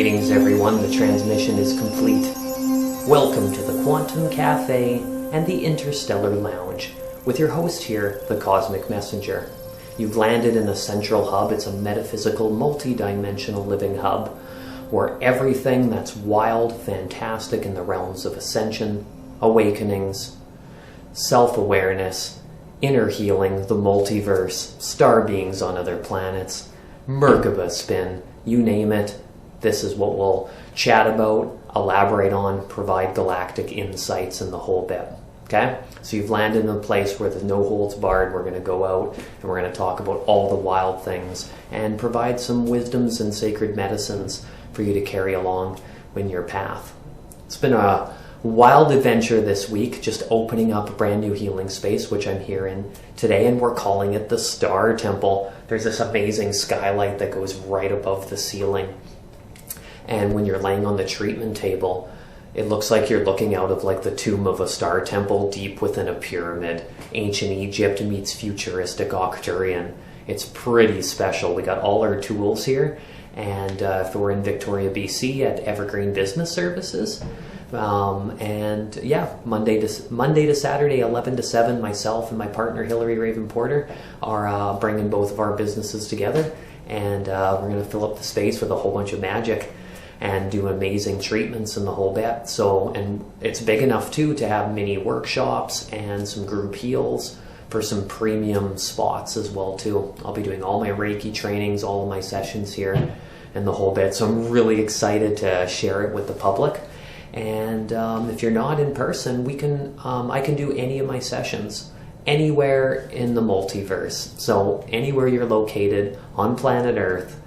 Greetings everyone, the transmission is complete. Welcome to the Quantum Cafe and the Interstellar Lounge, with your host here, the Cosmic Messenger. You've landed in the central hub. It's a metaphysical, multidimensional living hub, where everything that's wild, fantastic in the realms of ascension, awakenings, self-awareness, inner healing, the multiverse, star beings on other planets, Merkaba spin, you name it. This is what we'll chat about, elaborate on, provide galactic insights and the whole bit. Okay? So you've landed in a place where there's no holds barred. We're going to go out and we're going to talk about all the wild things and provide some wisdoms and sacred medicines for you to carry along in your path. It's been a wild adventure this week, just opening up a brand new healing space, which I'm here in today, and we're calling it the Star Temple. There's this amazing skylight that goes right above the ceiling. And when you're laying on the treatment table, it looks like you're looking out of like the tomb of a star temple deep within a pyramid. Ancient Egypt meets futuristic Arcturian. It's pretty special. We got all our tools here. And if we're in Victoria, BC at Evergreen Business Services. And yeah, Monday to Saturday, 11 to 7, myself and my partner, Hillary Raven Porter, are bringing both of our businesses together. And we're going to fill up the space with a whole bunch of magic and do amazing treatments and the whole bit. So, and it's big enough too to have mini workshops and some group heals for some premium spots as well too. I'll be doing all my Reiki trainings, all of my sessions here and the whole bit. So I'm really excited to share it with the public. And if you're not in person, I can do any of my sessions anywhere in the multiverse. So anywhere you're located on planet Earth,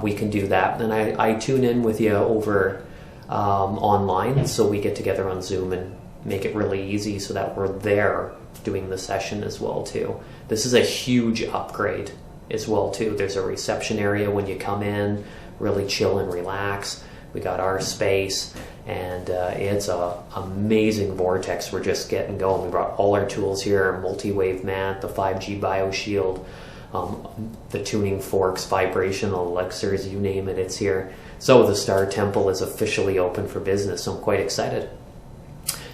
we can do that. And I tune in with you over online, so we get together on Zoom and make it really easy so that we're there doing the session as well too. This is a huge upgrade as well too. There's a reception area when you come in, really chill and relax. We got our space, and it's a amazing vortex. We're just getting going. We brought all our tools here, our multi-wave mat, the 5G bioshield, the tuning forks, vibrational elixirs, you name it, it's here. So the Star Temple is officially open for business, so I'm quite excited.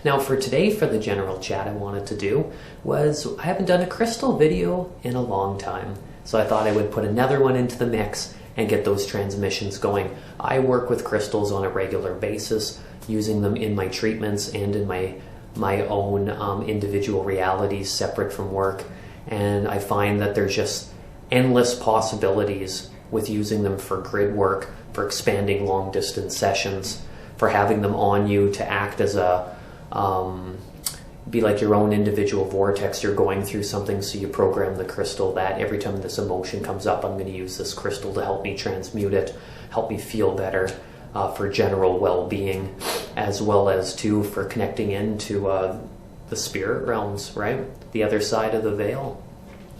Now for today, for the general chat, I wanted to do was, I haven't done a crystal video in a long time, so I thought I would put another one into the mix and get those transmissions going. I work with crystals on a regular basis, using them in my treatments and in my own individual realities separate from work. And I find that there's just endless possibilities with using them for grid work, for expanding long distance sessions, for having them on you to act as a be like your own individual vortex. You're going through something, so you program the crystal that every time this emotion comes up, I'm going to use this crystal to help me transmute it, help me feel better, for general well-being, as well as too for connecting into the spirit realms, right? The other side of the veil,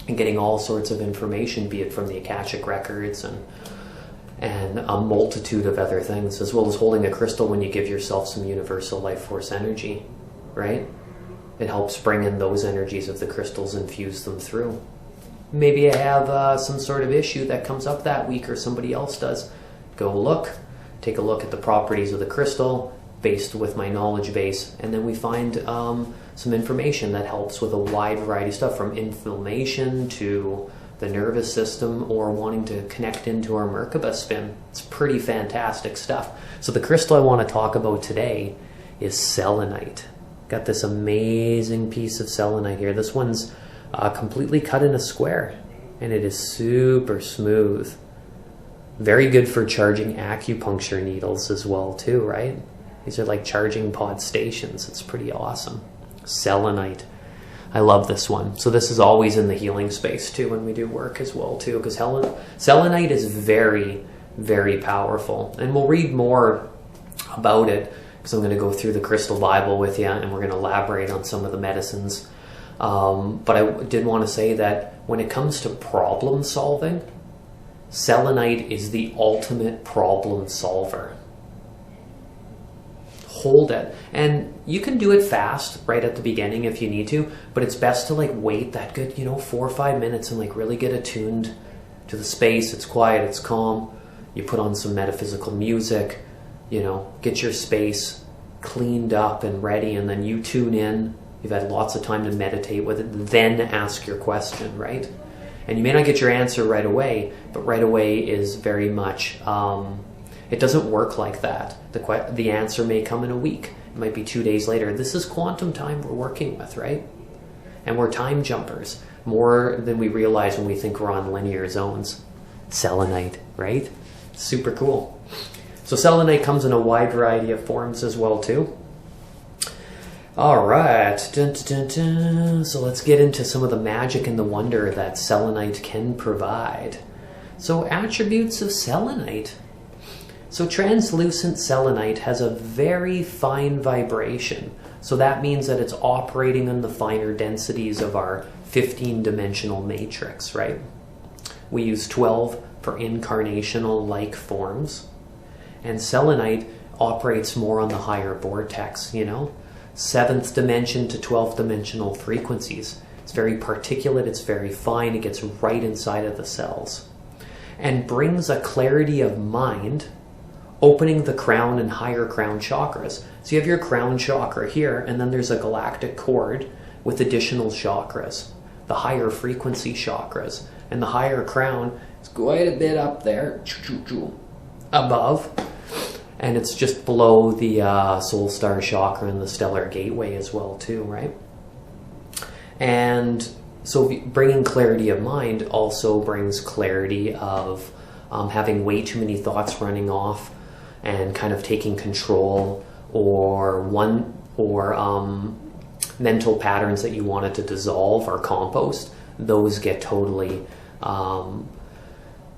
and getting all sorts of information, be it from the Akashic records and a multitude of other things, as well as holding a crystal when you give yourself some universal life force energy, right? It helps bring in those energies of the crystals and fuse them through. Maybe I have some sort of issue that comes up that week, or somebody else does. Go take a look at the properties of the crystal based with my knowledge base, and then we find some information that helps with a wide variety of stuff, from inflammation to the nervous system, or wanting to connect into our Merkaba spin. It's pretty fantastic stuff. So the crystal I want to talk about today is selenite. Got this amazing piece of selenite here. This one's completely cut in a square, and it is super smooth. Very good for charging acupuncture needles as well too, right? These are like charging pod stations. It's pretty awesome. Selenite. I love this one. So this is always in the healing space too when we do work as well too, because selenite is very, very powerful. And we'll read more about it, because I'm going to go through the Crystal Bible with you, and we're going to elaborate on some of the medicines. But I did want to say that when it comes to problem solving, selenite is the ultimate problem solver. Hold it. And you can do it fast right at the beginning if you need to, but it's best to like wait that good, 4 or 5 minutes and like really get attuned to the space. It's quiet, it's calm. You put on some metaphysical music, get your space cleaned up and ready, and then you tune in. You've had lots of time to meditate with it, then ask your question, right? And you may not get your answer right away, but right away is very much, it doesn't work like that. The answer may come in a week. It might be 2 days later. This is quantum time we're working with, right? And we're time jumpers, more than we realize when we think we're on linear zones. Selenite, right? Super cool. So selenite comes in a wide variety of forms as well, too. All right, dun, dun, dun, dun. So let's get into some of the magic and the wonder that selenite can provide. So attributes of selenite. So translucent selenite has a very fine vibration. So that means that it's operating on the finer densities of our 15-dimensional matrix, right? We use 12 for incarnational-like forms. And selenite operates more on the higher vortex, 7th dimension to 12th dimensional frequencies. It's very particulate, it's very fine, it gets right inside of the cells. And brings a clarity of mind, opening the crown and higher crown chakras. So you have your crown chakra here, and then there's a galactic cord with additional chakras, the higher frequency chakras. And the higher crown is quite a bit up there, above. And it's just below the soul star chakra and the stellar gateway as well too, right? And so bringing clarity of mind also brings clarity of having way too many thoughts running off and kind of taking control, or mental patterns that you wanted to dissolve or compost. Those get totally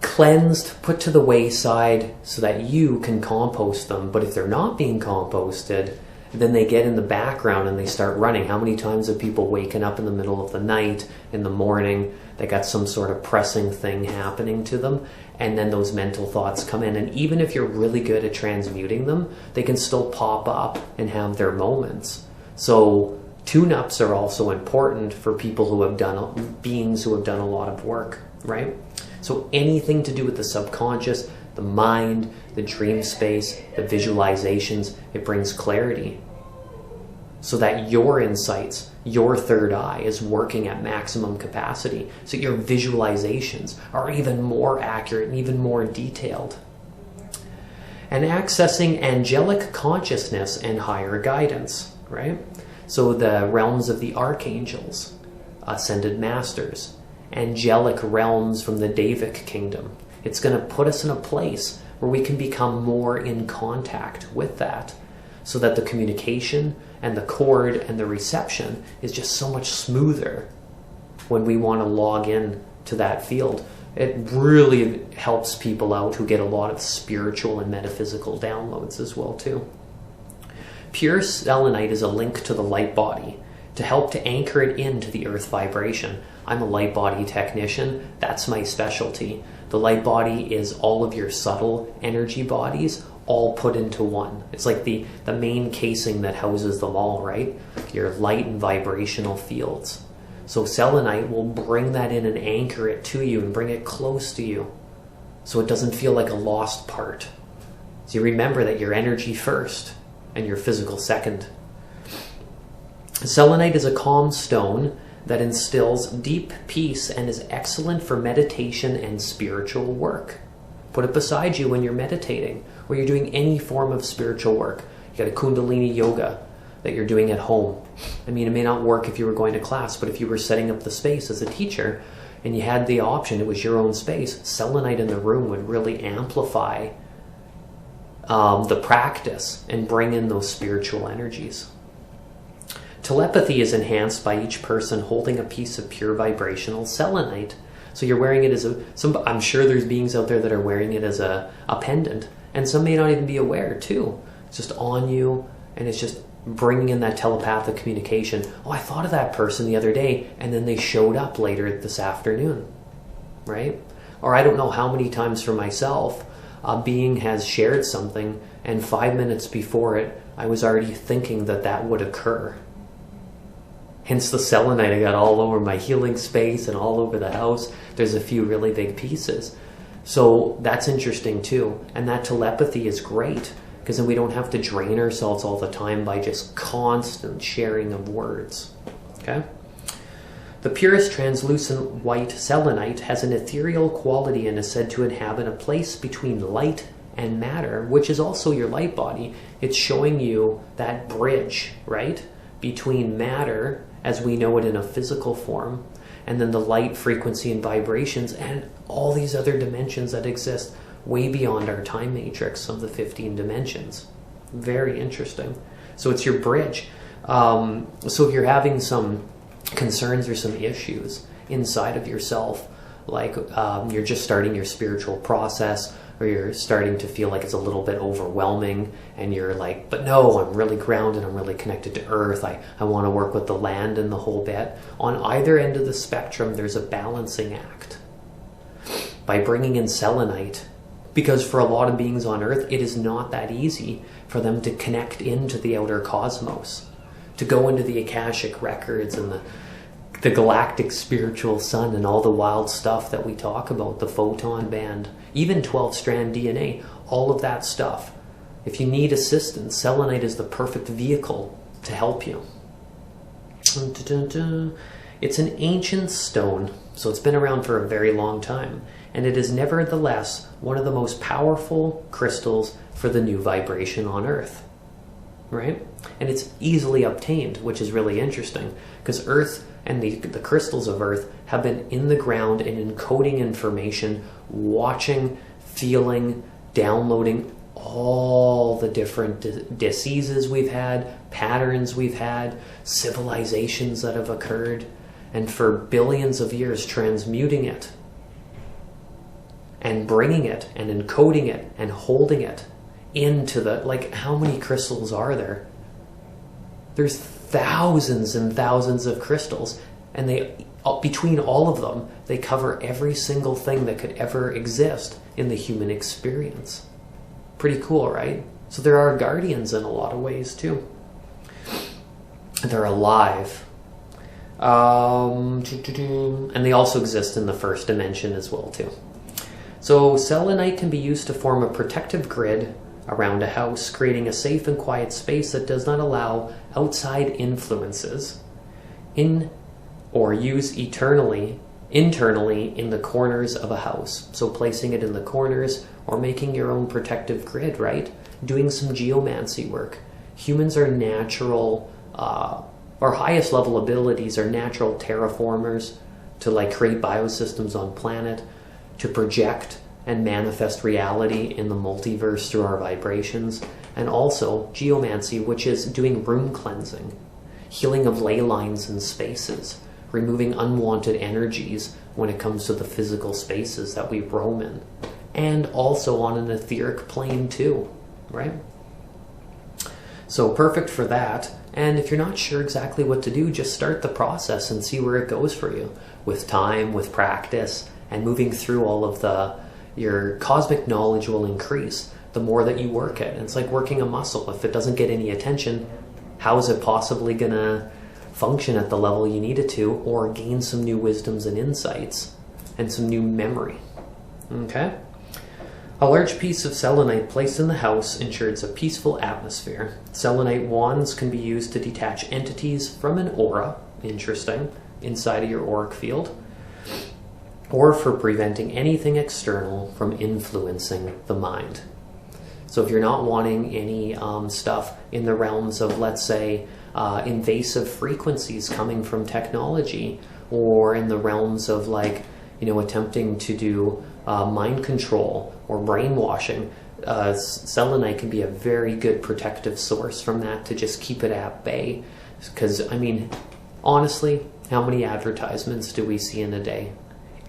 cleansed, put to the wayside so that you can compost them. But if they're not being composted, then they get in the background and they start running. How many times have people waken up in the middle of the night, in the morning, they got some sort of pressing thing happening to them, and then those mental thoughts come in, and even if you're really good at transmuting them, they can still pop up and have their moments. So tune-ups are also important for people who have done, beings who have done a lot of work, right? So anything to do with the subconscious, the mind, the dream space, the visualizations, it brings clarity. So that your insights, your third eye is working at maximum capacity. So your visualizations are even more accurate and even more detailed. And accessing angelic consciousness and higher guidance, right? So the realms of the archangels, ascended masters, angelic realms from the Davic kingdom. It's going to put us in a place where we can become more in contact with that, so that the communication and the cord and the reception is just so much smoother when we want to log in to that field. It really helps people out who get a lot of spiritual and metaphysical downloads as well too. Pure selenite is a link to the light body to help to anchor it into the earth vibration. I'm a light body technician. That's my specialty. The light body is all of your subtle energy bodies all put into one. It's like the main casing that houses them all, right? Your light and vibrational fields. So selenite will bring that in and anchor it to you and bring it close to you, so it doesn't feel like a lost part. So you remember that your energy first and your physical second. Selenite is a calm stone that instills deep peace and is excellent for meditation and spiritual work. Put it beside you when you're meditating or you're doing any form of spiritual work. You got a Kundalini yoga that you're doing at home. I mean, it may not work if you were going to class, but if you were setting up the space as a teacher and you had the option, it was your own space, selenite in the room would really amplify the practice and bring in those spiritual energies. Telepathy is enhanced by each person holding a piece of pure vibrational selenite. So you're wearing it as I'm sure there's beings out there that are wearing it as a pendant, and some may not even be aware too. It's just on you, and it's just bringing in that telepathic communication. Oh, I thought of that person the other day, and then they showed up later this afternoon, right? Or I don't know how many times for myself, a being has shared something, and 5 minutes before it, I was already thinking that that would occur. Hence the selenite I got all over my healing space and all over the house. There's a few really big pieces So that's interesting too. And that telepathy is great, because then we don't have to drain ourselves all the time by just constant sharing of words. Okay? The purest translucent white selenite has an ethereal quality and is said to inhabit a place between light and matter, which is also your light body. It's showing you that bridge, right? Between matter, as we know it in a physical form, and then the light, frequency, and vibrations, and all these other dimensions that exist way beyond our time matrix of the 15 dimensions. Very interesting. So it's your bridge. So if you're having some concerns or some issues inside of yourself, like you're just starting your spiritual process, or you're starting to feel like it's a little bit overwhelming, and you're like, but no, I'm really grounded, I'm really connected to earth, I want to work with the land and the whole bit. On either end of the spectrum, there's a balancing act. By bringing in selenite, because for a lot of beings on earth, it is not that easy for them to connect into the outer cosmos, to go into the Akashic records and the galactic spiritual sun and all the wild stuff that we talk about, the photon band, even 12-strand DNA, all of that stuff. If you need assistance, selenite is the perfect vehicle to help you. It's an ancient stone, so it's been around for a very long time, and it is nevertheless one of the most powerful crystals for the new vibration on Earth. Right? And it's easily obtained, which is really interesting, because Earth and the crystals of Earth have been in the ground and encoding information, watching, feeling, downloading all the different diseases we've had, patterns we've had, civilizations that have occurred, and for billions of years transmuting it and bringing it and encoding it and holding it into the, like, how many crystals are there? There's thousands and thousands of crystals, and they, between all of them, they cover every single thing that could ever exist in the human experience. Pretty cool, right? So there are guardians in a lot of ways too. They're alive. And they also exist in the first dimension as well too. So selenite can be used to form a protective grid around a house, creating a safe and quiet space that does not allow outside influences in or use internally in the corners of a house. So placing it in the corners or making your own protective grid, right? Doing some geomancy work. Humans are natural, our highest level abilities are natural terraformers to like create biosystems on planet, to project and manifest reality in the multiverse through our vibrations, and also geomancy, which is doing room cleansing, healing of ley lines and spaces, removing unwanted energies when it comes to the physical spaces that we roam in, and also on an etheric plane too, right? So perfect for that. And if you're not sure exactly what to do, just start the process and see where it goes for you. With time, with practice, and moving through all of your cosmic knowledge will increase the more that you work it. It's like working a muscle. If it doesn't get any attention, how is it possibly going to function at the level you need it to, or gain some new wisdoms and insights and some new memory? Okay? A large piece of selenite placed in the house ensures a peaceful atmosphere. Selenite wands can be used to detach entities from an aura, interesting, inside of your auric field, or for preventing anything external from influencing the mind. So if you're not wanting any stuff in the realms of, let's say, invasive frequencies coming from technology, or in the realms of, like, attempting to do mind control or brainwashing, selenite can be a very good protective source from that, to just keep it at bay. Because, I mean, honestly, how many advertisements do we see in a day?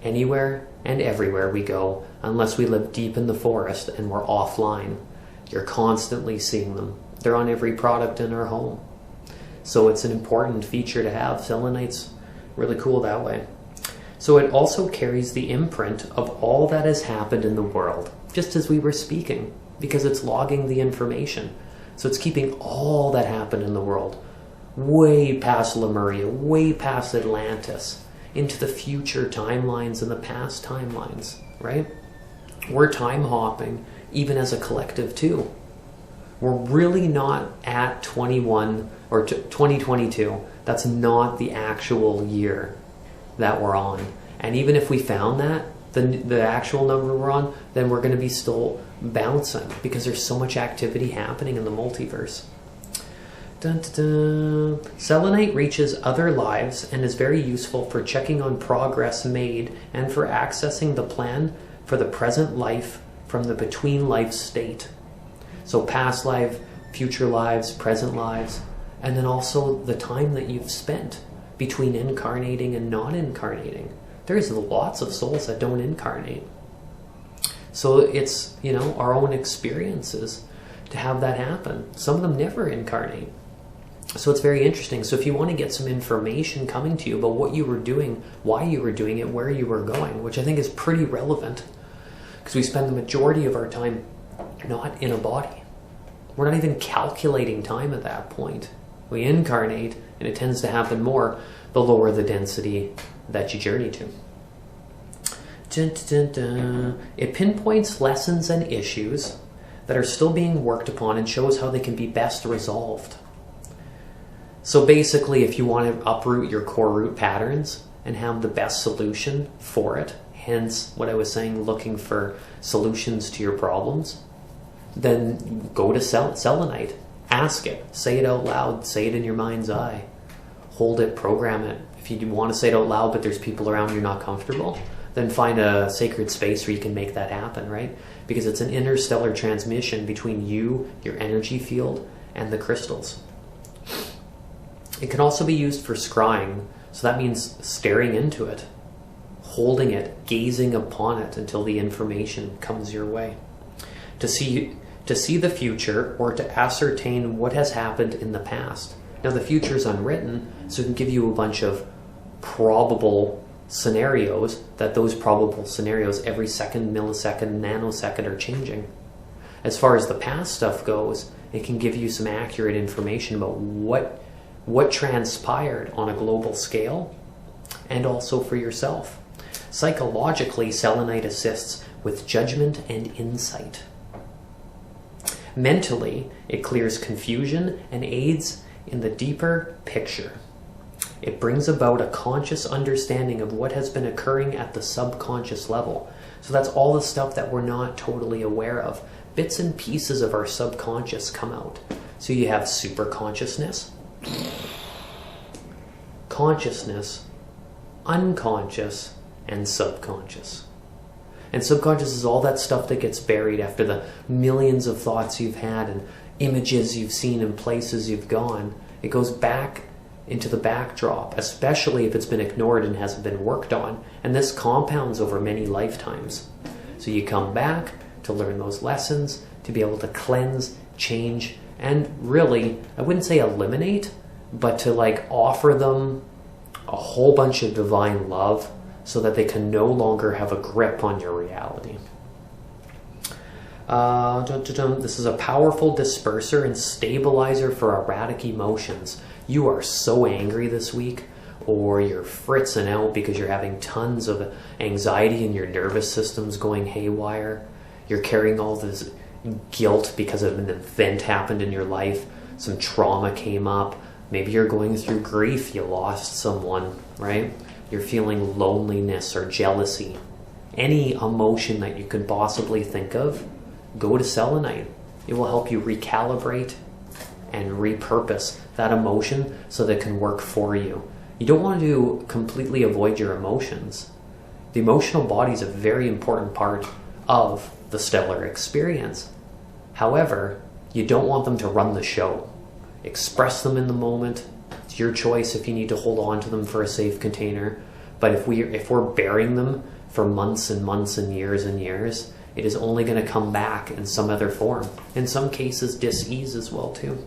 Anywhere and everywhere we go, unless we live deep in the forest and we're offline, you're constantly seeing them. They're on every product in our home. So it's an important feature to have. Selenite's really cool that way. So it also carries the imprint of all that has happened in the world, just as we were speaking, because it's logging the information. So it's keeping all that happened in the world way past Lemuria, way past Atlantis, into the future timelines and the past timelines, right? We're time hopping, even as a collective too. We're really not at 21 or 2022. That's not the actual year that we're on. And even if we found that, the actual number we're on, then we're going to be still bouncing because there's so much activity happening in the multiverse. Dun, dun, dun. Selenite reaches other lives and is very useful for checking on progress made and for accessing the plan for the present life from the between life state. So past life, future lives, present lives, and then also the time that you've spent between incarnating and not incarnating. There's lots of souls that don't incarnate. So it's, our own experiences to have that happen. Some of them never incarnate. So it's very interesting. So if you want to get some information coming to you about what you were doing, why you were doing it, where you were going, which I think is pretty relevant, because we spend the majority of our time not in a body. We're not even calculating time at that point. We incarnate, and it tends to happen more the lower the density that you journey to. Dun, dun, dun. It pinpoints lessons and issues that are still being worked upon and shows how they can be best resolved. So basically, if you want to uproot your core root patterns and have the best solution for it, hence what I was saying, looking for solutions to your problems, then go to Selenite. Ask it. Say it out loud. Say it in your mind's eye. Hold it. Program it. If you want to say it out loud but there's people around you're not comfortable, then find a sacred space where you can make that happen, right? Because it's an interstellar transmission between you, your energy field, and the crystals. It can also be used for scrying. So that means staring into it, holding it, gazing upon it until the information comes your way. To see the future or to ascertain what has happened in the past. Now the future is unwritten, so it can give you a bunch of probable scenarios, that those probable scenarios every second, millisecond, nanosecond are changing. As far as the past stuff goes, it can give you some accurate information about what transpired on a global scale and also for yourself. Psychologically, Selenite assists with judgment and insight. Mentally, it clears confusion and aids in the deeper picture. It brings about a conscious understanding of what has been occurring at the subconscious level. So that's all the stuff that we're not totally aware of. Bits and pieces of our subconscious come out. So you have superconsciousness, consciousness, unconscious, and subconscious. And subconscious is all that stuff that gets buried after the millions of thoughts you've had and images you've seen and places you've gone. It goes back into the backdrop, especially if it's been ignored and hasn't been worked on. And this compounds over many lifetimes. So you come back to learn those lessons, to be able to cleanse, change, and really, I wouldn't say eliminate, but to offer them a whole bunch of divine love so that they can no longer have a grip on your reality. This is a powerful disperser and stabilizer for erratic emotions. You are so angry this week, or you're fritzing out because you're having tons of anxiety and your nervous system's going haywire. You're carrying all this guilt because of an event happened in your life. Some trauma came up. Maybe you're going through grief. You lost someone, right? You're feeling loneliness or jealousy. Any emotion that you could possibly think of, go to Selenite. It will help you recalibrate and repurpose that emotion so that it can work for you. You don't want to completely avoid your emotions. The emotional body is a very important part of the stellar experience. However, you don't want them to run the show. Express them in the moment. It's your choice if you need to hold on to them for a safe container. But if we're burying them for months and months and years, it is only going to come back in some other form. In some cases, dis-ease as well too.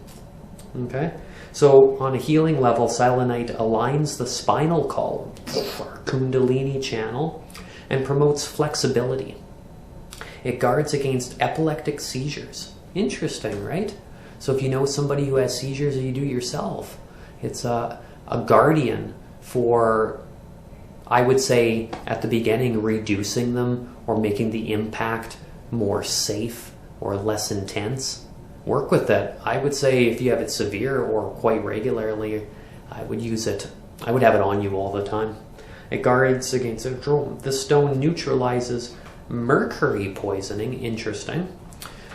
Okay? So on a healing level, Selenite aligns the spinal column, our Kundalini channel, and promotes flexibility. It guards against epileptic seizures. Interesting, right? So if you know somebody who has seizures or you do yourself, it's a guardian for I would say at the beginning, reducing them or making the impact more safe or less intense. Work with it. I would say if you have it severe or quite regularly, I would use it. I would have it on you all the time. It guards against a drone. The stone neutralizes mercury poisoning, interesting,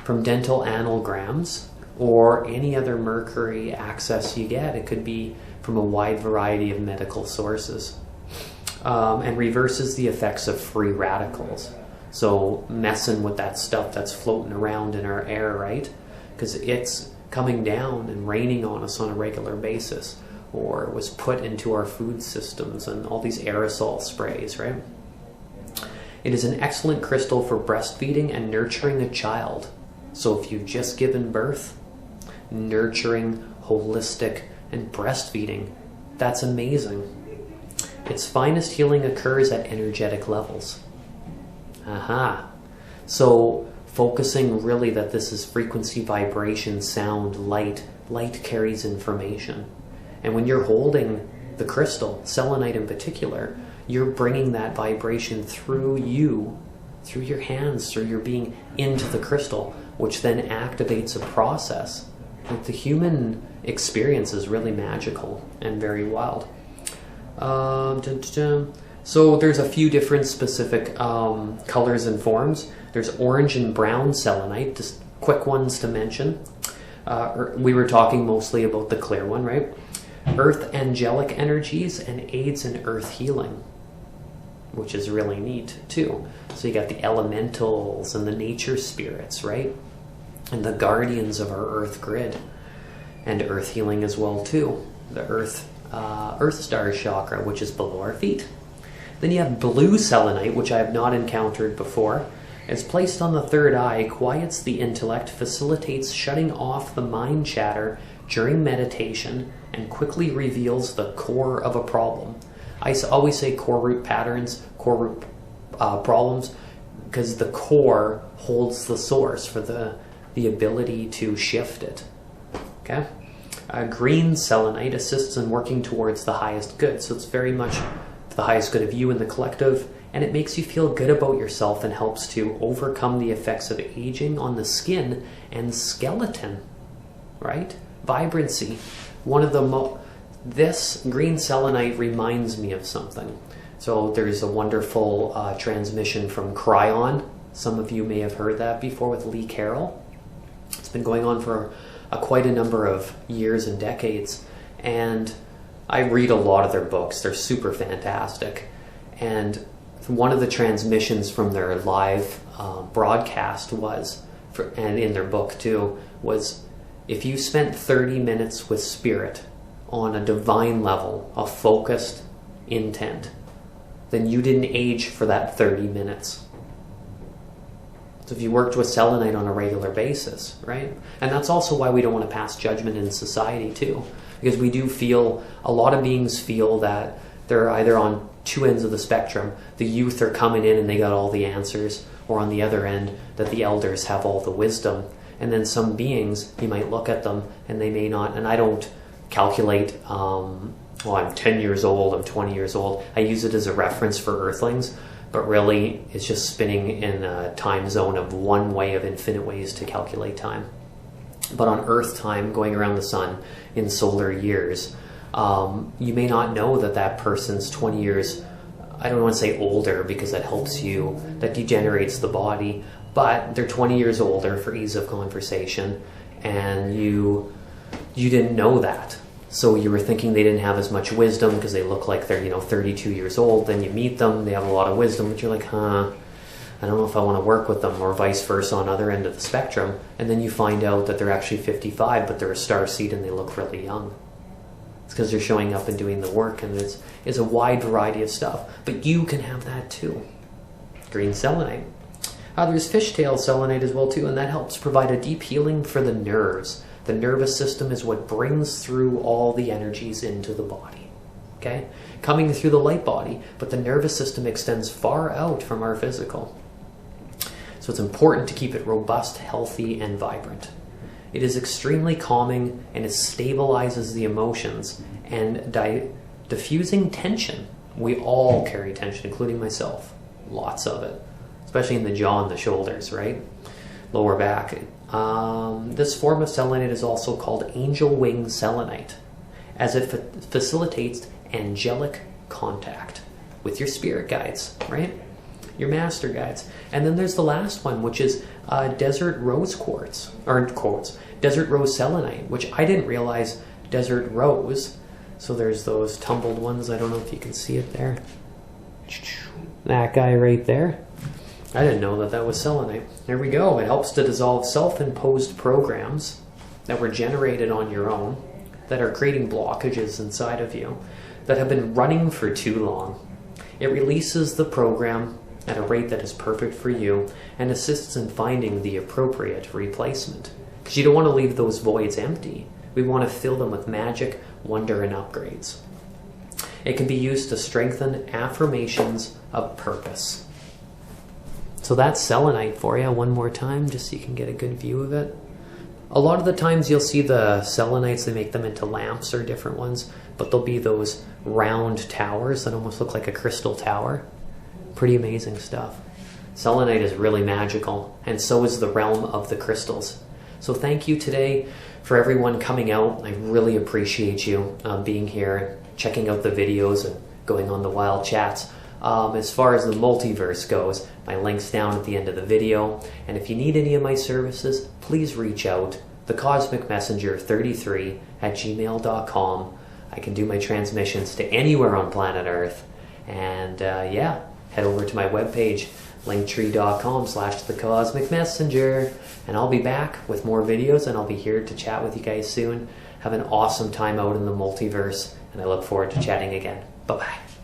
from dental analgrams or any other mercury access you get. It could be from a wide variety of medical sources. And reverses the effects of free radicals. So messing with that stuff that's floating around in our air, right? Because it's coming down and raining on us on a regular basis, or was put into our food systems and all these aerosol sprays, right? It is an excellent crystal for breastfeeding and nurturing a child. So if you've just given birth, nurturing, holistic, and breastfeeding, that's amazing. Its finest healing occurs at energetic levels. Aha. So focusing really that this is frequency, vibration, sound, light. Light carries information. And when you're holding the crystal, selenite in particular, you're bringing that vibration through you, through your hands, through your being, into the crystal, which then activates a process. Like the human experience is really magical and very wild. So there's a few different specific colors and forms. There's orange and brown selenite, just quick ones to mention. We were talking mostly about the clear one, right? Earth angelic energies and aids in earth healing, which is really neat too. So you got the elementals and the nature spirits, right? And the guardians of our earth grid, and earth healing as well too. The earth star chakra, which is below our feet. Then you have blue selenite, which I have not encountered before. It's placed on the third eye, quiets the intellect, facilitates shutting off the mind chatter during meditation, and quickly reveals the core of a problem. I always say core root patterns, core root problems, because the core holds the source for the ability to shift it. Okay? Green selenite assists in working towards the highest good. So it's very much the highest good of you and the collective, and it makes you feel good about yourself and helps to overcome the effects of aging on the skin and skeleton, right? Vibrancy. One of the this green selenite reminds me of something. So there's a wonderful transmission from Cryon. Some of you may have heard that before with Lee Carroll. It's been going on for quite a number of years and decades, and I read a lot of their books. They're super fantastic. And one of the transmissions from their live broadcast was, and in their book too, was if you spent 30 minutes with spirit on a divine level, a focused intent, then you didn't age for that 30 minutes. So if you worked with selenite on a regular basis, right? And that's also why we don't want to pass judgment in society too. Because we do feel, a lot of beings feel that they're either on two ends of the spectrum. The youth are coming in and they got all the answers, or on the other end, that the elders have all the wisdom. And then some beings, you might look at them and they may not, and I don't calculate, well, I'm 10 years old, I'm 20 years old. I use it as a reference for earthlings. But really, it's just spinning in a time zone of one way of infinite ways to calculate time. But on Earth time, going around the sun in solar years, you may not know that that person's 20 years, I don't want to say older because that helps you, that degenerates the body, but they're 20 years older for ease of conversation, and you didn't know that. So you were thinking they didn't have as much wisdom because they look like they're, 32 years old. Then you meet them, they have a lot of wisdom, but you're like, I don't know if I want to work with them, or vice versa on other end of the spectrum. And then you find out that they're actually 55, but they're a starseed and they look really young. It's because they're showing up and doing the work, and it's a wide variety of stuff. But you can have that too. Green selenite. There's fishtail selenite as well too, and that helps provide a deep healing for the nerves. The nervous system is what brings through all the energies into the body, okay? Coming through the light body, but the nervous system extends far out from our physical. So it's important to keep it robust, healthy, and vibrant. It is extremely calming, and it stabilizes the emotions and diffusing tension We all carry tension, including myself. Lots of it, especially in the jaw and the shoulders, right? Lower back. This form of selenite is also called angel wing selenite, as it facilitates angelic contact with your spirit guides, right? Your master guides. And then there's the last one, which is desert rose desert rose selenite, which I didn't realize desert rose. So there's those tumbled ones. I don't know if you can see it there. That guy right there. I didn't know that that was selenite. There we go. It helps to dissolve self-imposed programs that were generated on your own, that are creating blockages inside of you, that have been running for too long. It releases the program at a rate that is perfect for you and assists in finding the appropriate replacement. Because you don't want to leave those voids empty. We want to fill them with magic, wonder, and upgrades. It can be used to strengthen affirmations of purpose. So that's selenite for you one more time, just so you can get a good view of it. A lot of the times you'll see the selenites, they make them into lamps or different ones, but there'll be those round towers that almost look like a crystal tower. Pretty amazing stuff. Selenite is really magical, and so is the realm of the crystals. So thank you today for everyone coming out. I really appreciate you being here, checking out the videos and going on the wild chats. As far as the multiverse goes, my link's down at the end of the video. And if you need any of my services, please reach out. thecosmicmessenger33@gmail.com. I can do my transmissions to anywhere on planet Earth. And yeah, head over to my webpage, linktree.com/thecosmicmessenger. And I'll be back with more videos, and I'll be here to chat with you guys soon. Have an awesome time out in the multiverse, and I look forward to chatting again. Bye-bye.